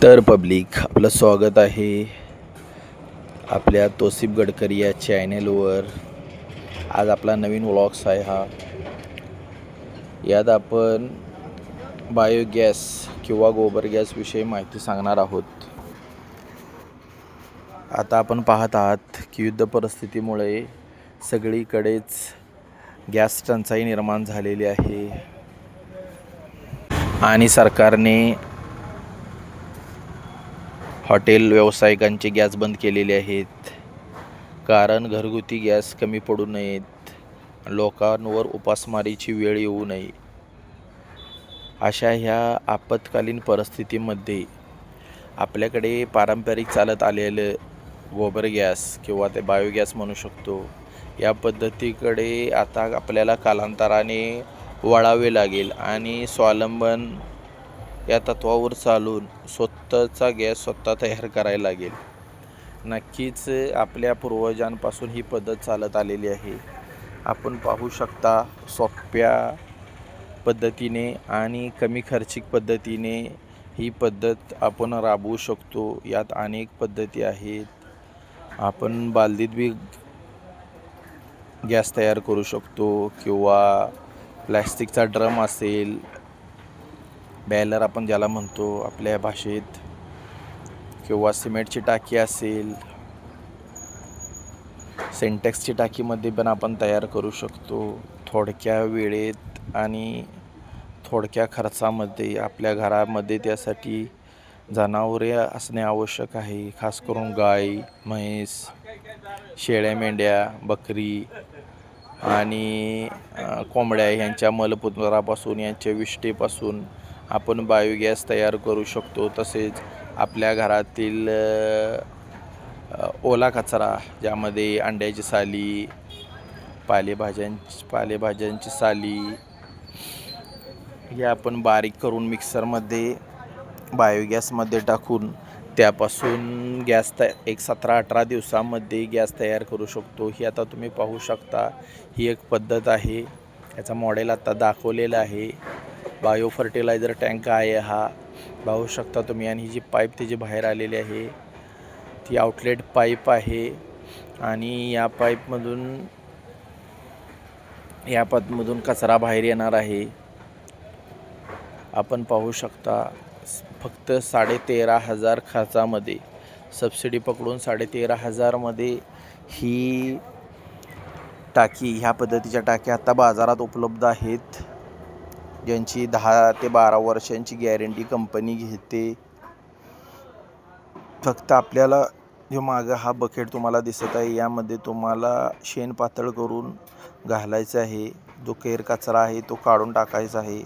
तर पब्लिक आपलं स्वागत आहे आपल्या तोसिफ गडकरी या चॅनेलवर. आज आपला नवीन व्लॉग्स आहे हा. यात आपण बायोगॅस किंवा गोबर गॅस विषयी माहिती सांगणार आहोत. आता आपण पाहत आहात की युद्ध परिस्थितीमुळे सगळीकडेच गॅस टंचाई निर्माण झालेली आहे आणि सरकारने हॉटेल व्यावसायिकांचे गॅस बंद केलेले आहेत, कारण घरगुती गॅस कमी पडू नयेत, लोकांवर उपासमारीची वेळ येऊ नये. अशा ह्या आपत्कालीन परिस्थितीमध्ये आपल्याकडे पारंपरिक चालत आलेलं गोबर गॅस किंवा ते बायोगॅस म्हणू शकतो, या पद्धतीकडे आता आपल्याला कालांतराने वळावे लागेल आणि स्वावलंबन या तत्वावर चालून स्वतःचा गॅस स्वतः तयार करायला लागेल. नक्कीच आपल्या पूर्वजांपासून ही पद्धत चालत आलेली आहे. आपण पाहू शकता, सोप्या पद्धतीने आणि कमी खर्चिक पद्धतीने ही पद्धत आपण राबवू शकतो. यात अनेक पद्धती आहेत. आपण बालदीत बी गॅस तयार करू शकतो किंवा प्लॅस्टिकचा ड्रम असेल, बॅलर आपण ज्याला म्हणतो आपल्या भाषेत, किंवा सिमेंटची टाकी असेल, सिंटेक्सची टाकीमध्ये पण आपण तयार करू शकतो. थोडक्या वेळेत आणि थोडक्या खर्चामध्ये आपल्या घरामध्ये त्यासाठी जनावरे असणे आवश्यक आहे. खास करून गाय, म्हैस, शेळ्या, मेंढ्या, बकरी आणि कोंबड्या यांच्या मलमूत्रापासून, यांच्या विष्ठेपासून आपण बायोगॅस तयार करू शकतो. तसेच आपल्या घरातील ओला कचरा, ज्यामध्ये अंड्याची साली, पालेभाज्यांची साली, हे आपण बारीक करून मिक्सरमध्ये बायोगॅसमध्ये टाकून त्यापासून गॅस एक 17-18 दिवसामध्ये गॅस तयार करू शकतो. ही आता तुम्ही पाहू शकता, ही एक पद्धत आहे. याचा मॉडेल आता दाखवलेला आहे. बायो फर्टिलायझर टँक आहे हा, पाहू शकता तुम्ही. आणि ही जी पाईप त्याची बाहेर आलेली आहे ती आउटलेट पाईप आहे आणि या पाईपमधून कचरा बाहेर येणार आहे. आपण पाहू शकता, फक्त 13,500 खर्चामध्ये, सबसिडी पकडून 13,500 मध्ये ही टाकी, ह्या पद्धतीच्या टाक्या आता बाजारात उपलब्ध आहेत, ज्यांची 10 ते 12 वर्षांची गॅरंटी कंपनी घेते. फक्त आपल्याला जो मागं हा बकेट तुम्हाला दिसत आहे, यामध्ये तुम्हाला शेण पातळ करून घालायचं आहे. जो केर कचरा आहे तो काढून टाकायचा आहे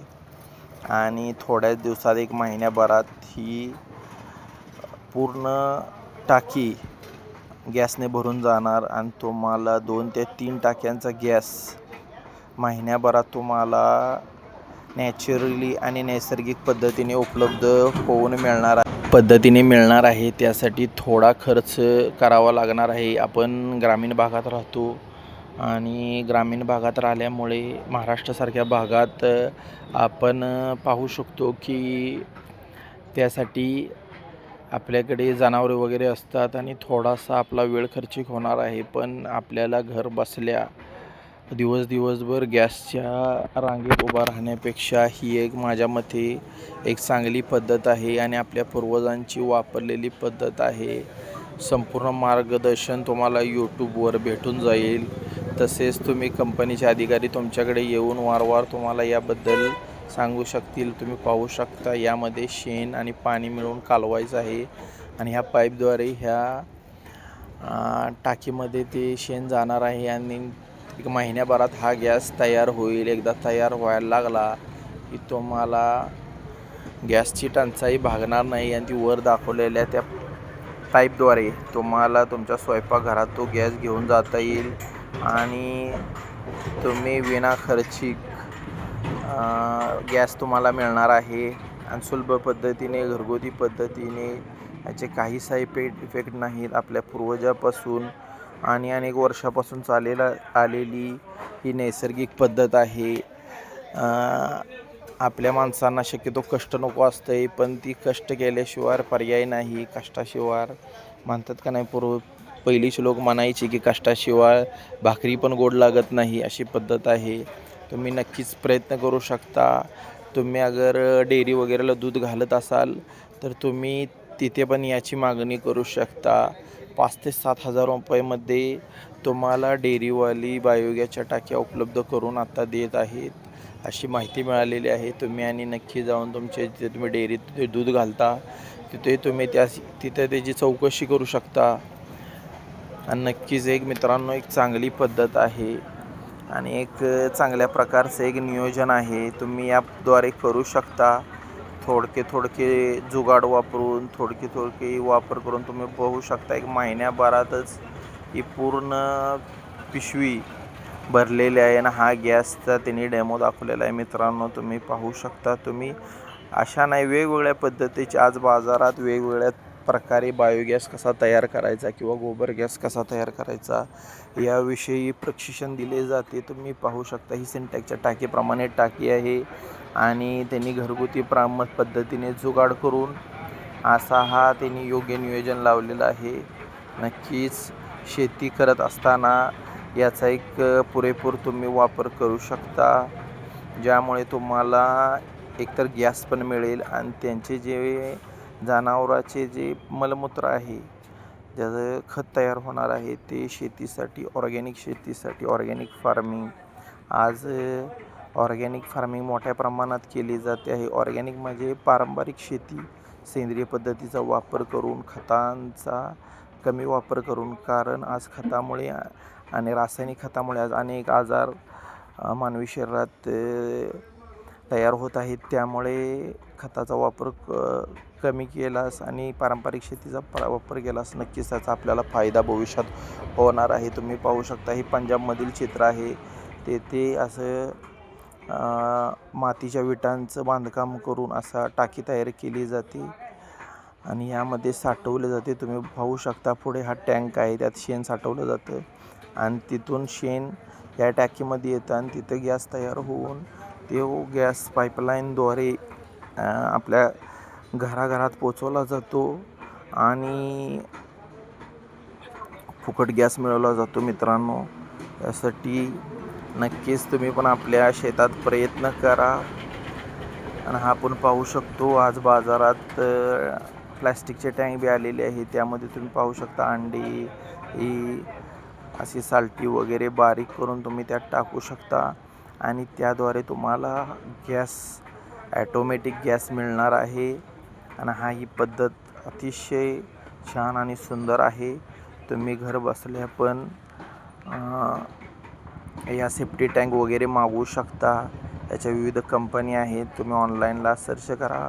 आणि थोड्याच दिवसात, 1 महिन्याभरात ही पूर्ण टाकी गॅसने भरून जाणार आणि तुम्हाला 2 ते 3 टाक्यांचा गॅस महिन्याभरात तुम्हाला नॅचरली आणि नैसर्गिक पद्धतीने उपलब्ध होऊन मिळणार आहे. त्यासाठी थोडा खर्च करावा लागणार आहे. आपण ग्रामीण भागात राहतो आणि ग्रामीण भागात राहिल्यामुळे महाराष्ट्रासारख्या भागात आपण पाहू शकतो की त्यासाठी आपल्याकडे जनावरे वगैरे असतात आणि थोडासा आपला वेळ खर्चिक होणार आहे. पण आपल्याला घर बसल्या दिवसभर गॅसच्या रांगेत उभा राहण्यापेक्षा ही एक, माझ्या मते, एक चांगली पद्धत आहे आणि आपल्या पूर्वजांची वापरलेली पद्धत आहे. संपूर्ण मार्गदर्शन तुम्हाला यूट्यूबवर भेटून जाईल. तसेच तुम्ही कंपनीचे अधिकारी तुमच्याकडे येऊन वारंवार तुम्हाला याबद्दल सांगू शकतील. तुम्ही पाहू शकता, यामध्ये शेण आणि पाणी मिळून कालवायचं आहे आणि ह्या पाईपद्वारे ह्या टाकीमध्ये ते शेण जाणार आहे आणि 1 महिन्याभरात हा गॅस तयार होईल. एकदा तयार व्हायला लागला की तुम्हाला गॅसची टंचाई भागणार नाही आणि ती वर दाखवलेल्या त्या पाईपद्वारे तुम्हाला तुमच्या स्वयंपाकघरात तो गॅस घेऊन जाता येईल आणि तुम्ही विनाखर्चिक गॅस तुम्हाला मिळणार आहे. आणि सुलभ पद्धतीने, घरगुती पद्धतीने, याचे काही साईड इफेक्ट नाहीत. आपल्या पूर्वजापासून आणि अनेक वर्षापासून आलेली ही नैसर्गिक पद्धत आहे. आपल्या माणसांना शक्यतो कष्ट नको असतंय, पण ती कष्ट केल्याशिवाय पर्याय नाही. कष्टाशिवाय म्हणतात का नाही, पहिलीचे लोक म्हणायचे की कष्टाशिवाय भाकरी पण गोड लागत नाही, अशी पद्धत आहे. तुम्ही नक्कीच प्रयत्न करू शकता. तुम्ही अगर डेअरी वगैरेला दूध घालत असाल तर तुम्ही तिथे पण याची मागणी करू शकता. 5,000 ते 7,000 रुपयामध्ये तुम्हाला डेअरीवाली बायोगॅसच्या टाक्या उपलब्ध करून आता देत आहेत, अशी माहिती मिळालेली आहे. तुम्ही आणि नक्की जाऊन तुमच्या जिथे तुम्ही डेअरीत दूध घालता तिथे तुम्ही तिथे त्याची चौकशी करू शकता. आणि नक्कीच एक मित्रांनो, एक चांगली पद्धत आहे आणि एक चांगल्या प्रकारचं एक नियोजन आहे. तुम्ही ॲपद्वारे करू शकता. थोडके जुगाड वापरून थोडके वापर करून तुम्ही पाहू शकता, एक महिन्याभरातच ही पूर्ण पिशवी भरलेली आहे. आणि हा गॅसचा त्यांनी डेमो दाखवलेला आहे मित्रांनो, तुम्ही पाहू शकता. तुम्ही अशा नाही, वेगवेगळ्या पद्धतीचे आज बाजारात वेगवेगळ्या प्रकारे बायोगॅस कसा तयार करायचा किंवा गोबर गॅस कसा तयार करायचा याविषयी प्रशिक्षण दिले जाते. तुम्ही पाहू शकता, ही सिंटॅक्सच्या टाकीप्रमाणे टाकी आहे आणि त्यांनी घरगुती पद्धतीने जुगाड करून असा हा त्यांनी योग्य नियोजन लावलेलं आहे. नक्कीच शेती करत असताना याचा एक पुरेपूर तुम्ही वापर करू शकता, ज्यामुळे तुम्हाला एकतर गॅस पण मिळेल आणि त्यांचे जे जनावराचे जे मलमूत्र आहे, ज्याचं खत तयार होणार आहे, ते शेतीसाठी ऑर्गॅनिक शेतीसाठी ऑर्गॅनिक फार्मिंग आज ऑर्गॅनिक फार्मिंग मोठ्या प्रमाणात केली जाते आहे. ऑर्गॅनिक म्हणजे पारंपरिक शेती, सेंद्रिय पद्धतीचा वापर करून, खतांचा कमी वापर करून. कारण आज खतामुळे आणि रासायनिक खतामुळे आज अनेक आजार मानवी शरीरात तयार होत आहेत. त्यामुळे खताचा वापर कमी केलास आणि पारंपरिक शेतीचा वापर केलास नक्कीच त्याचा आपल्याला फायदा भविष्यात होणार आहे. तुम्ही पाहू शकता, हे पंजाबमधील चित्र आहे. तेथे असं मातीच्या विटांचं बांधकाम करून असा टाकी तयार केली जाते आणि यामध्ये साठवले जाते. तुम्ही पाहू शकता, पुढे हा टँक आहे, त्यात शेण साठवलं जातं आणि तिथून शेण या टाकीमध्ये येतं आणि तिथं गॅस तयार होऊन तो गॅस पाईपलाईनद्वारे आपल्या घराघरात पोचवला जातो आणि फुकट गॅस मिळवला जातो मित्रांनो. यासाठी नक्कीच तुम्ही पण आपल्या शेतात प्रयत्न करा. आणि हा आपण पाहू शकतो, आज बाजारात प्लॅस्टिकचे टँक बी आलेले आहे. त्यामध्ये तुम्ही पाहू शकता अंडी ही अशी साल्टी वगैरे बारीक करून तुम्ही त्यात टाकू शकता आणि त्याद्वारे तुम्हाला गॅस ॲटोमॅटिक गॅस मिळणार आहे. आणि ही पद्धत अतिशय छान आणि सुंदर आहे. तुम्ही घर बसल्या पण या सेफ्टी टँक वगैरे मागवू शकता. याच्या विविध कंपनी आहेत, तुम्ही ऑनलाईनला सर्च करा,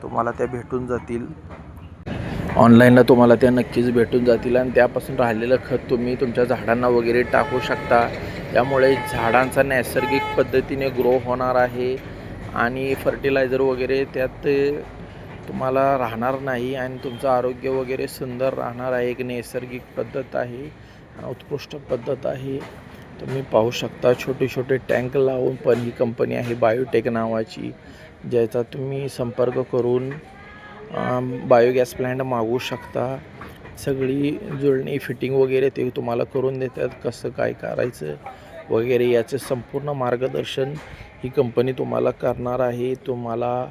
तुम्हाला त्या भेटून जातील. ऑनलाईनला तुम्हाला त्या नक्कीच भेटून जातील आणि त्यापासून राहिलेलं खत तुम्ही तुमच्या झाडांना वगैरे टाकू शकता. त्यामुळे झाडांचा नैसर्गिक पद्धतीने ग्रो होणार आहे आणि फर्टिलायझर वगैरे त्यात तुम्हाला राहणार नाही आणि तुमचं आरोग्य वगैरे सुंदर राहणार आहे. एक नैसर्गिक पद्धत आहे, उत्कृष्ट पद्धत आहे. तुम्ही पाहू शकता, छोटे छोटे टँक लावून पण ही कंपनी आहे बायोटेक नावाची, ज्याचा तुम्ही संपर्क करून बायोगॅस प्लॅन्ट मागवू शकता. सगळी जुळणी फिटिंग वगैरे ते तुम्हाला करून देतात, कसं काय करायचं वगैरे याचं संपूर्ण मार्गदर्शन ही कंपनी तुम्हाला करणार आहे. तुम्हाला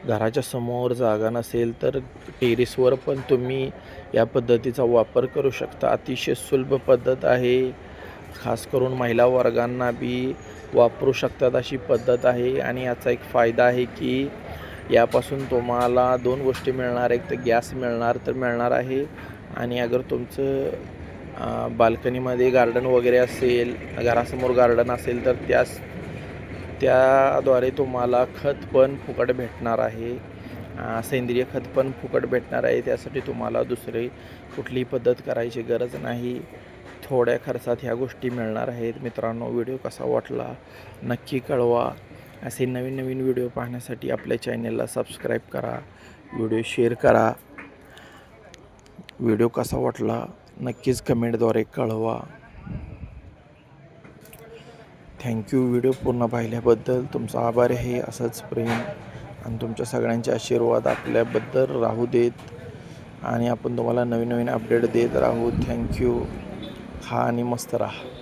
घराच्या समोर जागा नसेल तर टेरेसवर पण तुम्ही या पद्धतीचा वापर करू शकता. अतिशय सुलभ पद्धत आहे, खास करून महिला वर्गांना बी वापरू शकतात अशी पद्धत आहे. आणि याचा एक फायदा आहे की यापासून तुम्हाला 2 गोष्टी मिळणार, एक तर गॅस मिळणार आहे आणि अगर तुमचं बाल्कनीमध्ये गार्डन वगैरे असेल, घरासमोर गार्डन असेल तर त्याद्वारे तुम्हाला खत पण फुकट भेटणार आहे, सेंद्रिय खत पण फुकट भेटणार आहे. त्यासाठी तुम्हाला दुसरी कुठलीही पद्धत करायची गरज नाही. थोड्या खर्चात ह्या गोष्टी मिळणार आहेत. मित्रांनो, व्हिडिओ कसा वाटला नक्की कळवा. असे नवीन व्हिडिओ पाहण्यासाठी आपल्या चॅनलला सबस्क्राईब करा, व्हिडिओ शेअर करा. व्हिडिओ कसा वाटला नक्कीच कमेंटद्वारे कळवा. थँक्यू व्हिडिओ पूर्ण पाहिल्याबद्दल. तुमचा आभार आहे. असंच प्रेम आणि तुमच्या सगळ्यांचे आशीर्वाद आपल्याबद्दल राहू देत आणि आपण तुम्हाला नवीन नवीन अपडेट देत राहू. थँक्यू. खा आणि मस्त राहा.